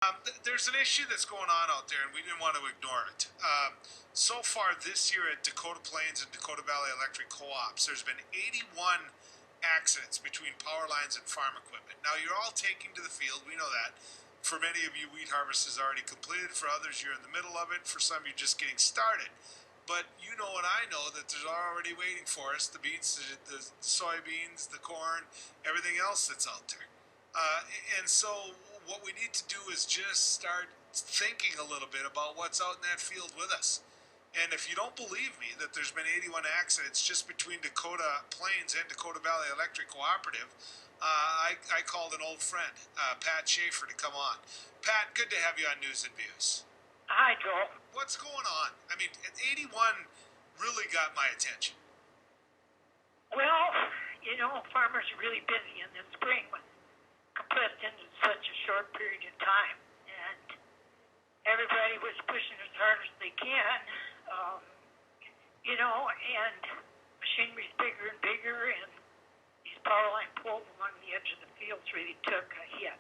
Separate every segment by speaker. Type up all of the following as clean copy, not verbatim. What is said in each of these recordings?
Speaker 1: There's an issue that's going on out there, and we didn't want to ignore it. So far this year at Dakota Plains and Dakota Valley Electric Co-ops, there's been 81 accidents between power lines and farm equipment. Now, you're all taking to the field. We know that. For many of you, wheat harvest is already completed. For others, you're in the middle of it. For some, you're just getting started. But you know and I know that there's already waiting for us the beets, the soybeans, the corn, everything else that's out there. Uh, and so what we need to do is just start thinking a little bit about what's out in that field with us. And if you don't believe me that there's been 81 accidents just between Dakota Plains and Dakota Valley Electric Cooperative, I called an old friend, Pat Schaffer, to come on. Pat, good to have you on News and Views.
Speaker 2: Hi, Joel.
Speaker 1: What's going on? I mean, 81 really got my attention.
Speaker 2: Well, farmers are really busy in the spring with compressed into such a short period of time, and everybody was pushing as hard as they can, and machinery's bigger and bigger, and these power line poles along the edge of the fields really took a hit.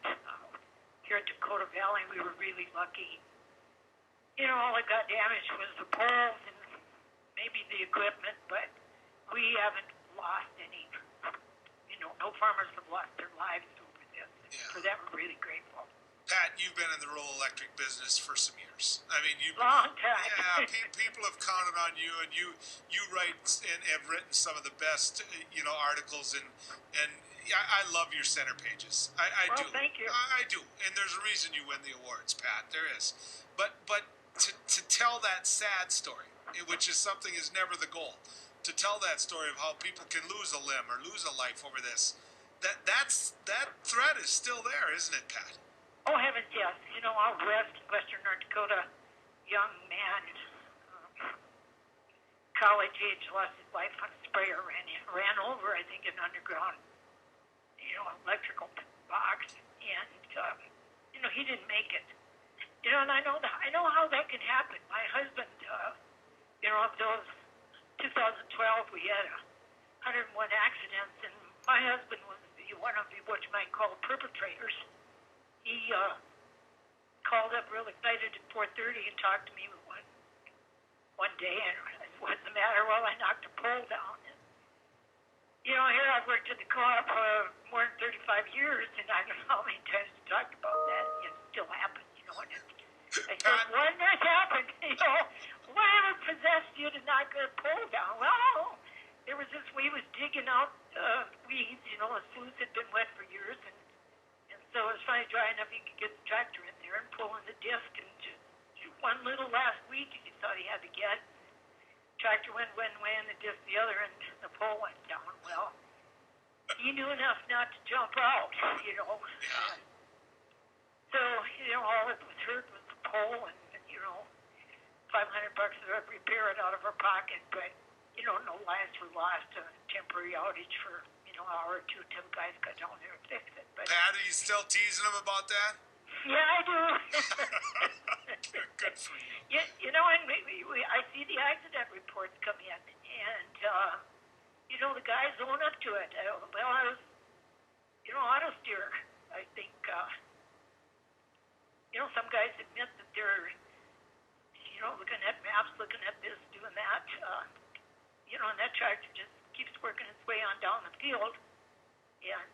Speaker 2: Here at Dakota Valley, we were really lucky. All that got damaged was the poles and maybe the equipment, but we haven't lost any. No farmers have lost their lives over this.
Speaker 1: Yeah.
Speaker 2: For that, we're really grateful.
Speaker 1: Pat, you've been in the rural electric business for some years. I mean,
Speaker 2: long time.
Speaker 1: Yeah, people have counted on you, and you write and have written some of the best, articles, and I love your center pages. I do.
Speaker 2: Thank you.
Speaker 1: I do, and there's a reason you win the awards, Pat. There is, but to tell that sad story, which is something is never the goal. To tell that story of how people can lose a limb or lose a life over this, that threat is still there, isn't it, Pat?
Speaker 2: Oh, heavens, yes. Out west, western North Dakota, young man, college age, lost his life on a sprayer, ran over, I think, an underground, electrical box, and he didn't make it. And I know how that can happen. My husband, those 2012, we had 101 accidents, and my husband was one of the what you might call perpetrators. He called up real excited at 4:30 and talked to me one day, and what's the matter? Well, I knocked a pole down. And, here I've worked at the co-op for more than 35 years, and I don't know how many times we talked about that, and it still happens, and I said, when that happened, whatever possessed you to knock a pole down? Well, there was he was digging out weeds, his flues had been wet for years, and so it was finally dry enough he could get the tractor in there and pull in the disc, and just one little last week he thought he had to get. Tractor went one way and the disc the other, and the pole went down. Well, he knew enough not to jump out,
Speaker 1: Yeah.
Speaker 2: So, all that was hurt was the pole, and $500 to repair it out of our pocket, but, no lives were lost. A temporary outage for, an hour or two till the guys got down there and fixed it. But,
Speaker 1: Pat, are you still teasing him about that?
Speaker 2: Yeah, I do.
Speaker 1: Good for you.
Speaker 2: And I see the accident reports come in, and, the guys own up to it. I was, auto steer. I think, some guys admit that they're, looking at maps, looking at this, doing that, and that tractor just keeps working its way on down the field, and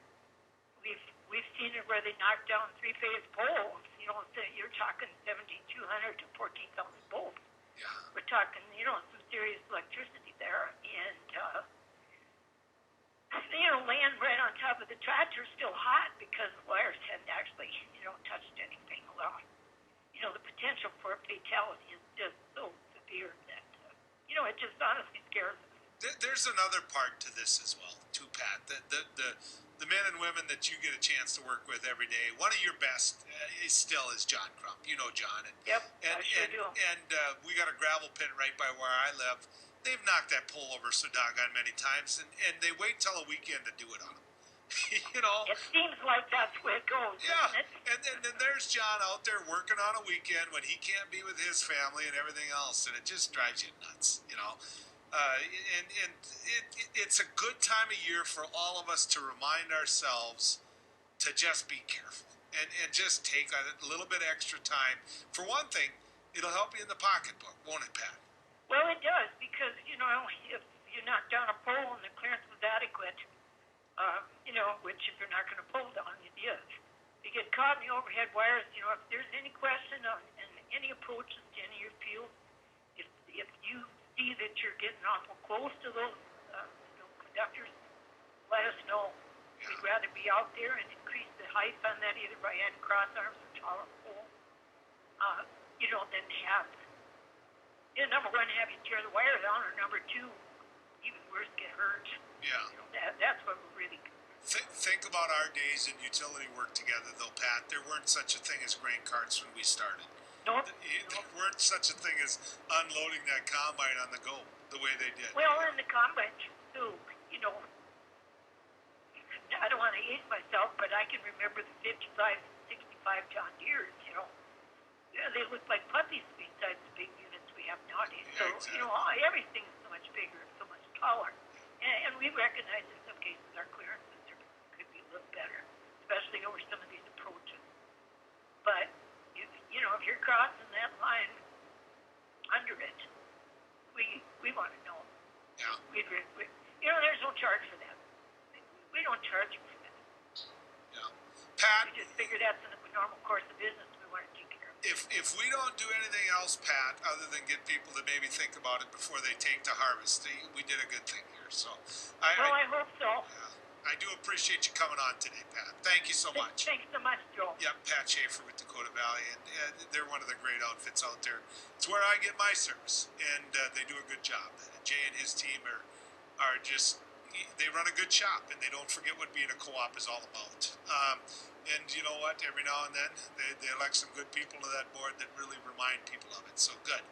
Speaker 2: we've seen it where they knock down three-phase poles. So you're talking 7,200 to 14,000 volts.
Speaker 1: Yeah.
Speaker 2: We're talking, some serious electricity there, and laying right on top of the tractor is still hot because the wires hadn't actually, touched anything. Well, the potential for a fatality is just so severe that, it just honestly scares us.
Speaker 1: There's another part to this as well, too, Pat. The men and women that you get a chance to work with every day. One of your best is John Crump. You know John.
Speaker 2: Yep, I sure do.
Speaker 1: And we got a gravel pit right by where I live. They've knocked that pole over so doggone many times, and they wait till a weekend to do it on them.
Speaker 2: It seems like that's where it goes,
Speaker 1: yeah.
Speaker 2: Doesn't it?
Speaker 1: And then there's John out there working on a weekend when he can't be with his family and everything else, and it just drives you nuts, and it's a good time of year for all of us to remind ourselves to just be careful. and just take a little bit extra time. For one thing, it'll help you in the pocketbook, won't it, Pat?
Speaker 2: Well, it does, because, if you knock down a pole and the clearance was adequate, which if you're not going to pull down, it is. If you get caught in the overhead wires, if there's any question on any approaches to any of your field, if you see that you're getting awful close to those conductors, let us know.
Speaker 1: Yeah.
Speaker 2: We'd rather be out there and increase the height on that, either by adding cross arms or taller pole, than have, number one, have you tear the wire down, or number two, even worse, get hurt.
Speaker 1: Yeah.
Speaker 2: That's what we're really.
Speaker 1: Think about our days in utility work together, though, Pat. There weren't such a thing as grain carts when we started.
Speaker 2: Nope.
Speaker 1: There weren't such a thing as unloading that combine on the go the way they did.
Speaker 2: Well, and the combine too. I don't want to age myself, but I can remember the 55, 65 John Deeres. They looked like puppies beside the big units we have nowadays.
Speaker 1: Yeah,
Speaker 2: So
Speaker 1: exactly.
Speaker 2: everything's so much bigger, so much taller, and we recognize in some cases our clearances could be a little better, especially over some of these approaches. But if you're crossing that line under it, we want to know.
Speaker 1: Yeah.
Speaker 2: There's no charge for that. We don't charge you for that.
Speaker 1: Yeah. Pat,
Speaker 2: We just figure that's in the normal course of business. We want to take care of it.
Speaker 1: if we don't do anything else, Pat, other than get people to maybe think about it before they take to harvest, we did a good thing here. So
Speaker 2: I hope so.
Speaker 1: I do appreciate you coming on today, Pat. Thank you so much.
Speaker 2: Thanks so much, Joel.
Speaker 1: Yep, Pat Schaffer with Dakota Valley, and they're one of the great outfits out there. It's where I get my service, and they do a good job. Jay and his team are just, they run a good shop, and they don't forget what being a co-op is all about. And you know what? Every now and then, they elect some good people to that board that really remind people of it. So good.